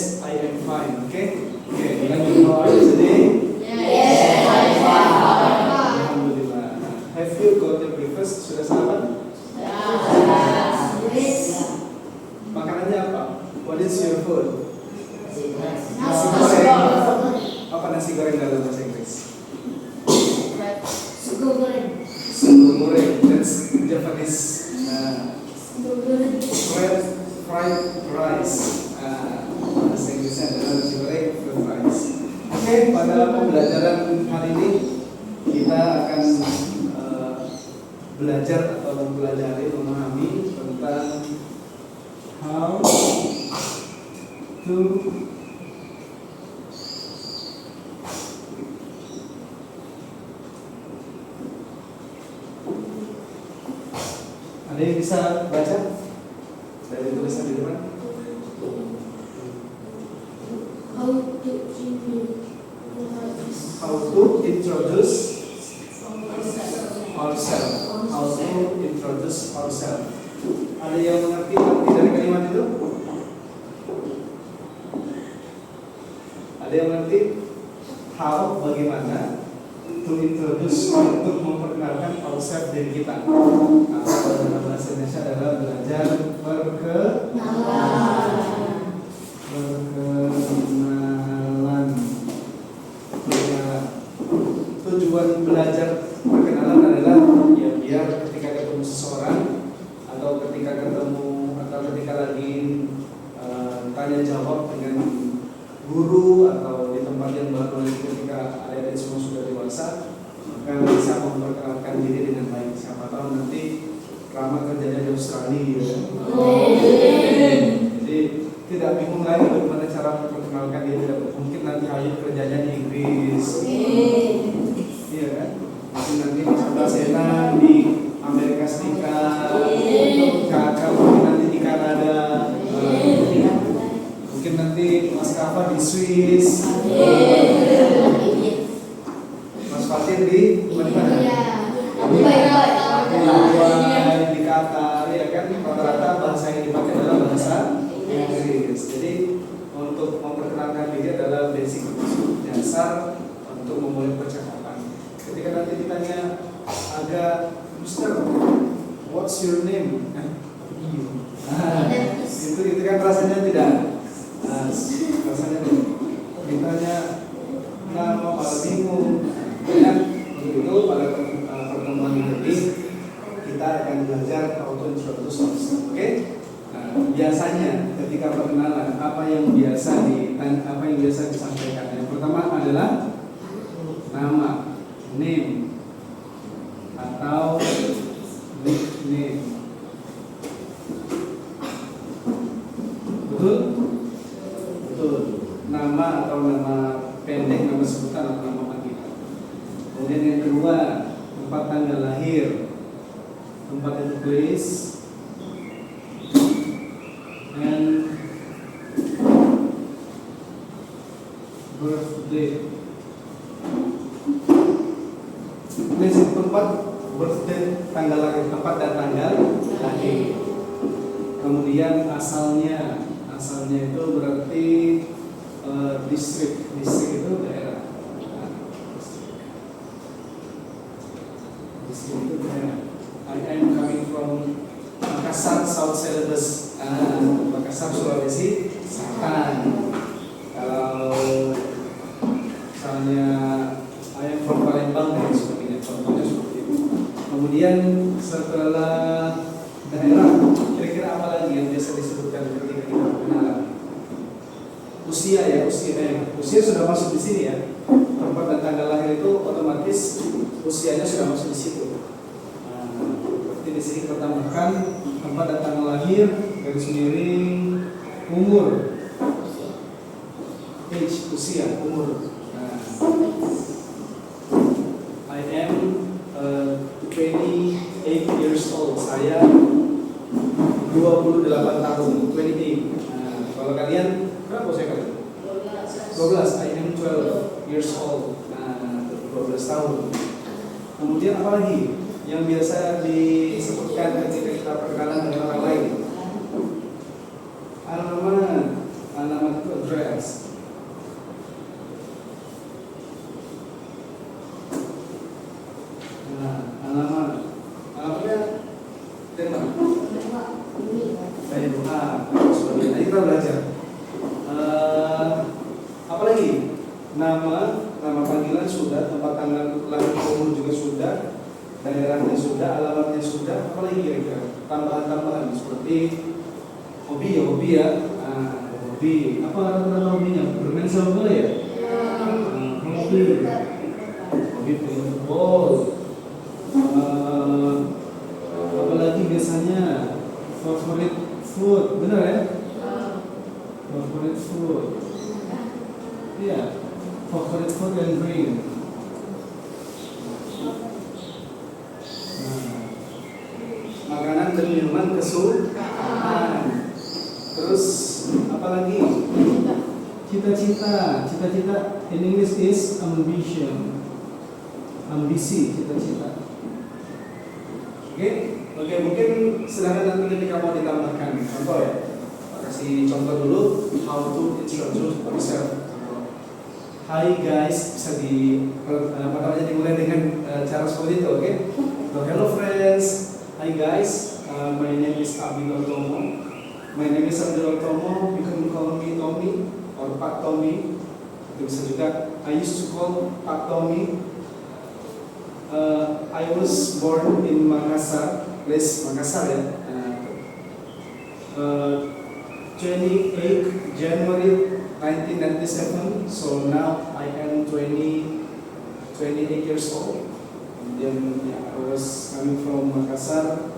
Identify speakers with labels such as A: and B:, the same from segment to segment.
A: Yes, I am fine. Okay? Okay, lanjut. How are you today?
B: Yes, I'm fine.
A: Alhamdulillah. Have you got your breakfast? Sudah sarapan?
B: Yes.
A: Makanannya apa? What is your food?
B: Nasi goreng.
A: Apa nasi goreng dalam bahasa Inggris?
B: Sugo goreng.
A: Sugo goreng. That's Japanese.
B: Sugo goreng.
A: Fried rice. Bahasa Inggrisnya adalah nasi goreng fried rice. Oke, pada pembelajaran hari ini kita akan belajar atau mempelajari, memahami tentang how to ada yang bisa baca dari tulisan di depan? How to introduce ourselves. How to introduce ourselves. Ada yang mengerti arti dari kalimat itu? Ada yang mengerti? How, bagaimana? To introduce, untuk memperkenalkan ourselves, diri kita. Atau dalam bahasa Indonesia adalah belajar perkenalan. Tujuan belajar perkenalan adalah ya biar ketika ketemu seseorang atau ketika ketemu atau ketika lagi tanya jawab dengan guru atau di tempat yang baru ketika adik-adik semua sudah dewasa, maka bisa memperkenalkan diri dengan baik. Siapa tahu nanti lama kerjanya di Australia ya. Jadi tidak bingung lagi bagaimana cara memperkenalkan diri. Mungkin nanti Ayu kerjanya di Inggris. Iya kan? Mungkin nanti Mas Abdasena di Amerika Serikat, Kakak mungkin nanti di Kanada, mungkin nanti Mas Kafa di Swiss, Mas Fatir di mana? Di Qatar, ya kan? Rata-rata bahasa yang dipakai adalah bahasa Inggris. Jadi untuk memperkenalkan diri adalah basic dasar untuk memulai percakapan. Ketika nanti ditanya agak Mister, what's your name? Itu kan rasanya tidak, rasanya ditanya nama malah bingung. Dan itu pada pertemuan ini kita akan belajar how to introduce ourselves. Oke? Biasanya ketika perkenalan apa yang biasa disampaikan? Yang pertama adalah nama, name, atau nickname. Betul? Betul. Nama atau nama pendek, nama sebutan atau nama panggilan. Kemudian yang kedua, tempat tanggal lahir, tempat itu place, and birthday. Place itu tempat, birthday tanggal lahir, tempat dan tanggal lahir. Kemudian asalnya itu berarti distrik itu daerah. Distrik itu daerah. I am coming from Makassar, South Celebes, Makassar, Sulawesi Selatan. Kalau misalnya I am from Palembang dan sebagainya, contohnya seperti itu. Kemudian setelah daerah, kira-kira apa lagi yang biasa disebutkan ketika kita berkenalan? Usia ya, usia sudah masuk di sini ya. Tempat dan tanggal lahir itu otomatis usianya sudah masuk di situ. Berarti di sini kita tambahkan tempat dan tanggal lahir, garis miring, umur, age, usia, umur. I am 28 years old. Saya 28 tahun. 28. Kalau kalian berapa usia kalian? 12. I am 12 years old. 12 tahun. Kemudian apa lagi yang biasa disebutkan ketika kita perkenalan dengan orang lain? Alamat itu address. nama panggilan sudah, tempat tanggal lahir umur juga sudah, daerahnya sudah, alamatnya sudah, apalagi kira-kira tambahan-tambahan seperti hobi ya. Hobi apa rata-rata hobinya? Bermain sepak bola ya? Hobi main football. Apalagi biasanya favorit food, benar ya? Favorit food. Iya, favorit food and drink. Makanan dan minuman kesukaan. Terus apa lagi? Cita-cita in English is ambition. Ambisi, cita-cita. Oke, mungkin silakan nanti ketika mau ditambahkan contoh ya. Kasih contoh dulu how to introduce yourself. Hi guys, bisa dimulai dengan cara seperti itu, oke? So, hello friends. Hi guys, my name is Abdul Tomo. My name is Abdul Tomo. You can call me Tommy or Pak Tommy. Itu bisa juga. I used to call Pak Tommy. I was born in Makassar, place Makassar ya. 28 January 1997. So now I am 28 years old. Then I was coming from Makassar,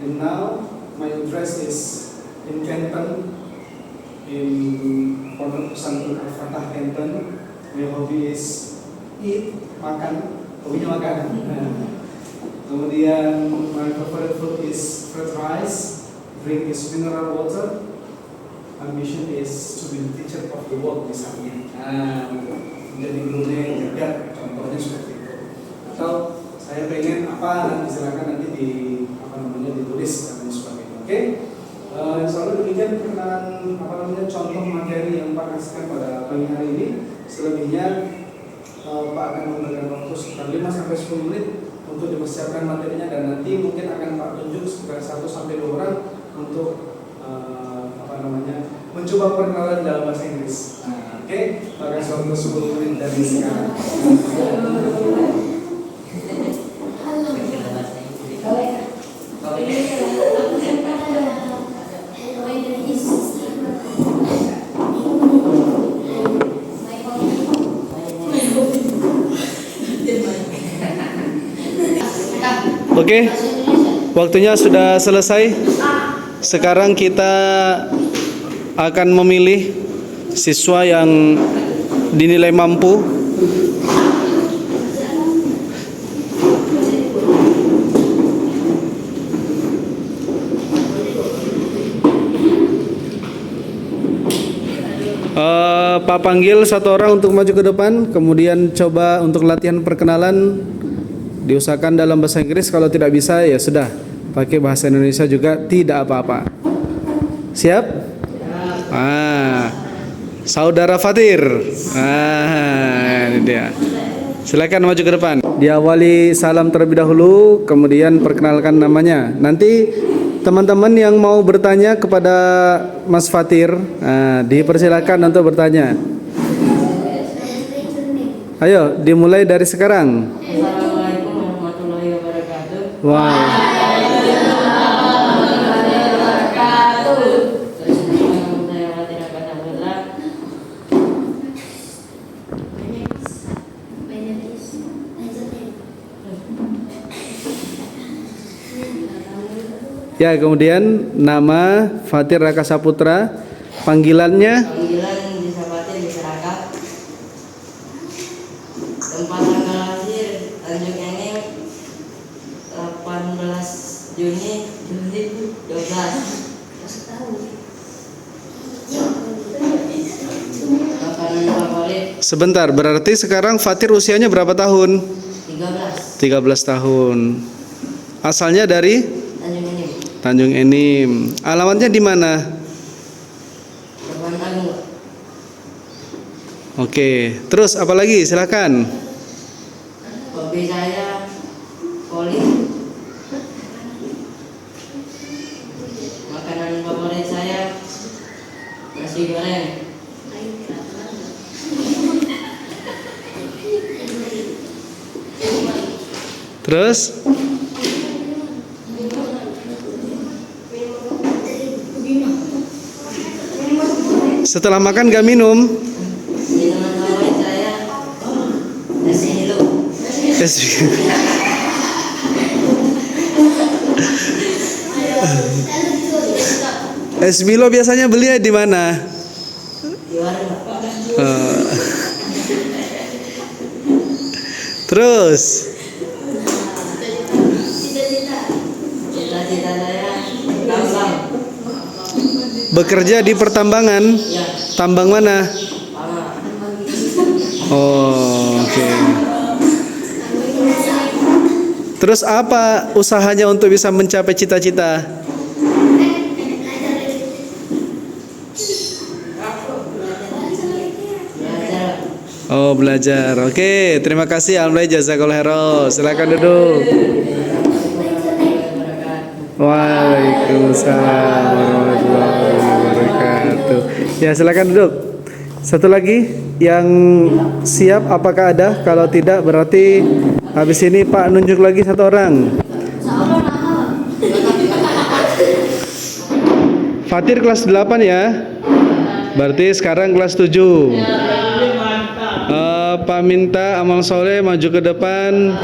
A: and now my address is in Canton, in Pondok Pesantren Al-Fatah Canton. My hobby is eat, makan. Hobinya makan. Kemudian my favorite food is fried rice. Drink is mineral water. Ambition is to be the teacher of the world misalnya. Menjadi gurunya yang cerdas, contohnya seperti itu. Atau saya pengen apa, nanti silakan nanti ditulis dan sebagainya. Oke? Selalu demikian perkenalan contoh materi yang Pak kasihkan pada pagi hari ini. Selebihnya Pak akan memberikan waktu sekitar 5-10 menit untuk dipersiapkan materinya, dan nanti mungkin akan Pak tunjuk sekitar 1-2 orang untuk mencoba perkenalan dalam bahasa Inggris. Oke? Maka waktu 10 menit dari sekarang. Oke, waktunya sudah selesai. Sekarang kita akan memilih siswa yang dinilai mampu. Pak panggil satu orang untuk maju ke depan, kemudian coba untuk latihan perkenalan. Diusahakan dalam bahasa Inggris, kalau tidak bisa ya sudah pakai bahasa Indonesia juga, tidak apa-apa. Siap? Saudara Fatir. Ini dia. Silakan maju ke depan. Diawali salam terlebih dahulu, kemudian perkenalkan namanya. Nanti teman-teman yang mau bertanya kepada Mas Fatir, dipersilakan untuk bertanya. Ayo, dimulai dari sekarang.
B: Assalamualaikum warahmatullahi wabarakatuh.
A: Wow. Ya, kemudian nama Fatir Raka Saputra, panggilannya
B: Panggilan bisa Fatir, bisa Raka. Tempat tanggal lahir Tanjung Enim 18 Juni 2012. Makanan favorit
A: sebentar, berarti sekarang Fatir usianya berapa tahun?
B: 13.
A: 13 tahun. Asalnya dari
B: Tanjung Enim.
A: Tanjung Enim. Alamatnya di mana?
B: Dewan Agung.
A: Oke, terus apa lagi? Silakan.
B: Hobi saya voli. Makanan favorit saya nasi goreng.
A: Terus setelah makan gak minum?
B: Minuman favorit saya es Milo.
A: Es Es Milo biasanya beli di mana?
B: Di warung, Pak.
A: Terus
B: Cita-cita saya tambang.
A: bekerja di pertambangan.
B: Ya,
A: Tambang mana?
B: sama.
A: Oh, oke. Terus apa usahanya untuk bisa mencapai cita-cita?
B: Belajar.
A: Oh, belajar. Oke, terima kasih Alhamdulillah, jazakallahu khairan. Silakan duduk. Waalaikumsalam warahmatullahi wabarakatuh. Ya, silakan duduk. Satu lagi yang siap, apakah ada? Kalau tidak berarti habis ini Pak nunjuk lagi satu orang. Fatir kelas 8 ya. Berarti sekarang kelas 7. Pak minta amal soleh maju ke depan.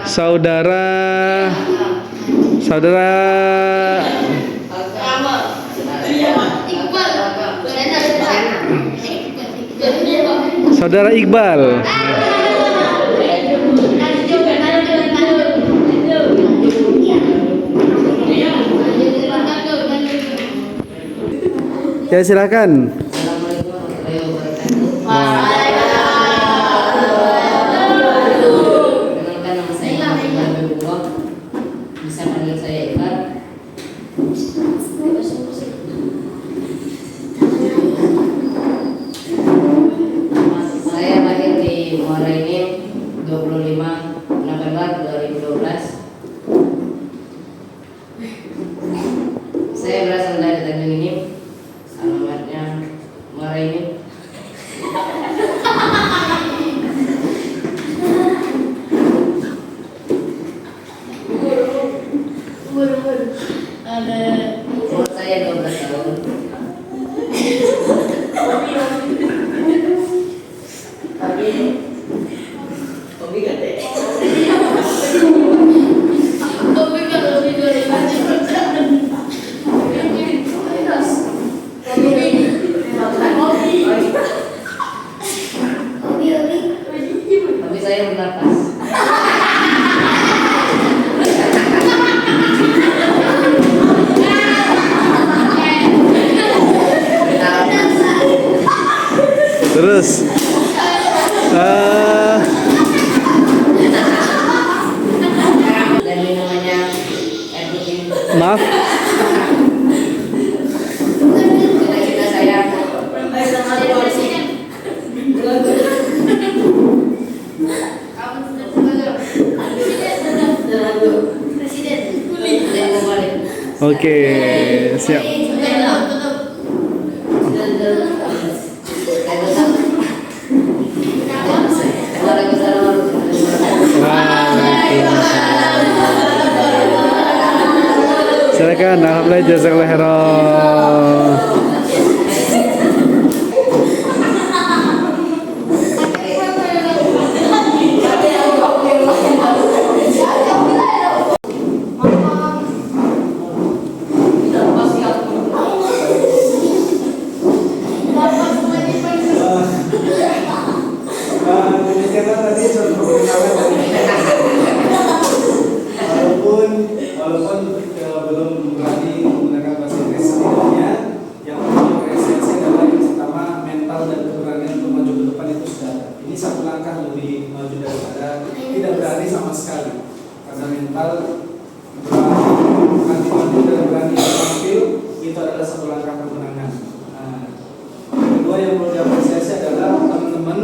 A: Saudara Saudara Iqbal. Ya, silakan.
B: Assalamualaikum warahmatullahi wabarakatuh. Perkenalkan, nama saya Iqbal Habibullah. Bisa panggil saya Iqbal. Saya lahir di Muara Enim 25 November 2012. Saya berasal dari Tanjung Enim. Alamatnya Muara Enim. Umur saya 12 tahun. Tapi saya bernapas.
A: Terus
B: Dan minumannya air putih.
A: maaf,
B: Cita-cita saya presiden kembali.
A: oke, siap. Silakan, alhamdulillah, jazakallahu khairan. Demikianlah tadi contoh perkenalan walaupun belum berani menggunakan bahasa Inggris setidaknya yang apresiasi adalah yang pertama mental dan keberanian untuk maju ke depan itu sudah ada. Ini satu langkah lebih maju daripada tidak berani sama sekali, karena mental berani dan berani tampil itu adalah satu langkah kemenangan. Kedua yang perlu diapresiasi adalah teman-teman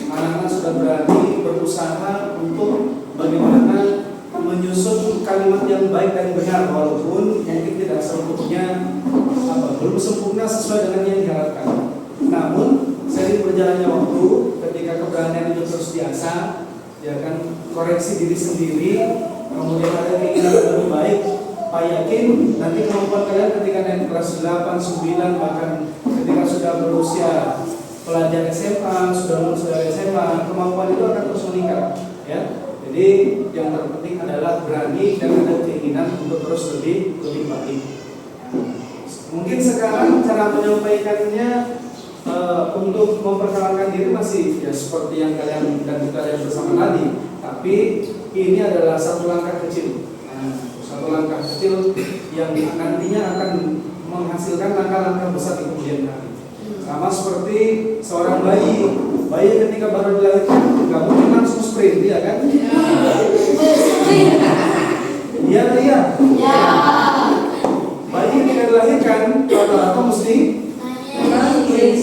A: anak-anak sudah berani berusaha untuk bagaimana menyusun kalimat yang baik dan benar walaupun mungkin tidak sempurna belum sempurna sesuai dengan yang diharapkan. Namun seiring berjalannya waktu bisa ya kan koreksi diri sendiri, kemudian ada keinginan yang lebih baik. Pak yakin nanti kemampuan kalian ketika naik kelas 8, 9, bahkan ketika sudah berusia pelajar SMA, sudah lulus dari SMA, kemampuan itu akan terus meningkat ya. Jadi yang terpenting adalah berani dan ada keinginan untuk terus lebih baik. Mungkin sekarang cara menyampaikannya untuk memperkenalkan diri masih ya seperti yang kalian dan kita lihat bersama tadi, tapi ini adalah satu langkah kecil. Satu langkah kecil yang nantinya akan menghasilkan langkah-langkah besar di kemudian hari. Sama seperti seorang bayi ketika baru dilahirkan nggak mungkin langsung sprint, ya kan? Iya. Bayi ketika dilahirkan rata-rata mesti nangis.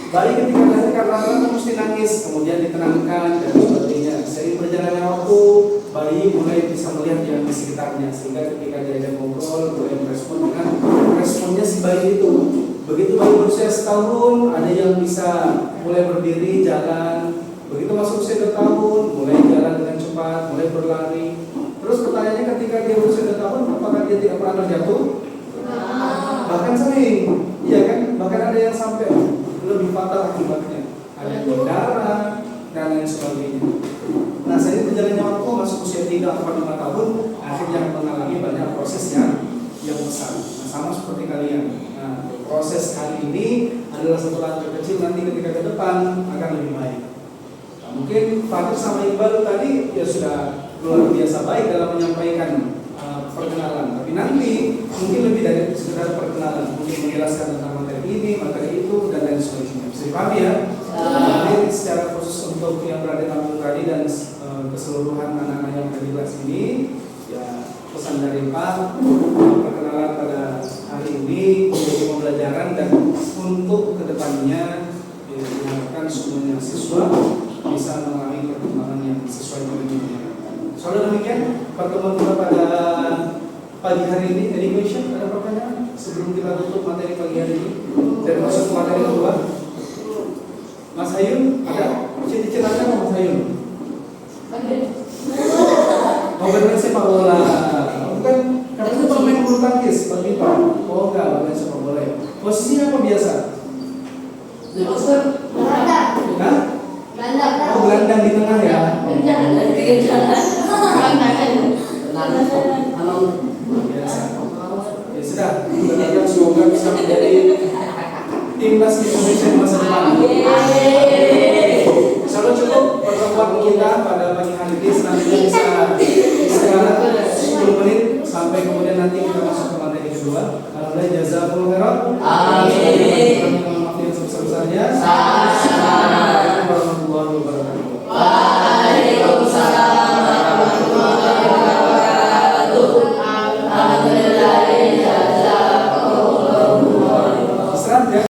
A: Bayi ketika dilahirkan rata-rata mesti nangis, kemudian ditenangkan dan sebagainya. Seiring berjalannya waktu, bayi mulai bisa melihat yang di sekitarnya, sehingga ketika diajak ngobrol, mulai merespon dengan responnya si bayi itu. Begitu bayi berusia setahun, ada yang bisa mulai berdiri, jalan. Begitu masuk usia 2 tahun, mulai jalan dengan cepat, mulai berlari. Terus pertanyaannya ketika dia berusia 2 tahun, apakah dia tidak pernah terjatuh? Bahkan sering, iya kan? Bahkan ada yang sampai lebih fatal akibatnya. Ada yang darah dan lain sebagainya. Nah, saya berjalannya waktu masuk usia 3, 4, 5 tahun, akhirnya mengalami banyak proses yang besar. Nah, sama seperti kalian. Nah, proses kali ini adalah satu langkah kecil, nanti ketika ke depan akan lebih baik. Nah, mungkin Fatir sama Iqbal tadi ya sudah luar biasa baik dalam menyampaikan perkenalan. Tapi nanti mungkin lebih dari sekedar perkenalan, mungkin menjelaskan tentang materi ini, materi itu, dan lain sebagainya. Bisa dipahami ya? Jadi secara khusus untuk yang berada di kampung tadi dan keseluruhan anak-anak yang ada di kelas ini, ya pesan dari Pak, perkenalan pada hari ini menjadi pembelajaran dan untuk kedepannya diharapkan semuanya siswa bisa mengalami perkembangan yang sesuai dengan dirinya. Soalnya demikian pertemuan kita pada pagi hari ini. Any question? Ada pertanyaan sebelum kita tutup materi pagi hari ini dan masuk ke materi kedua? Mas Hayun, ada cita-citanya Mas Hayun? Mau bermain sepak bola? Bukan, katanya pemain bulu tangkis, badminton. Oh enggak, bermain sepak bola. Posisinya apa biasa? Hah? Oh, gelandang di tengah ya? Biasa. Ya sudah, kita semoga bisa menjadi timnas Indonesia di masa depan. Kalau cukup pertemuan kita pada pagi hari ini, selanjutnya bisa istirahat 10 menit sampai kemudian nanti kita masuk ke materi kedua. Alhamdulillah, jazakumullah khairan. Amin.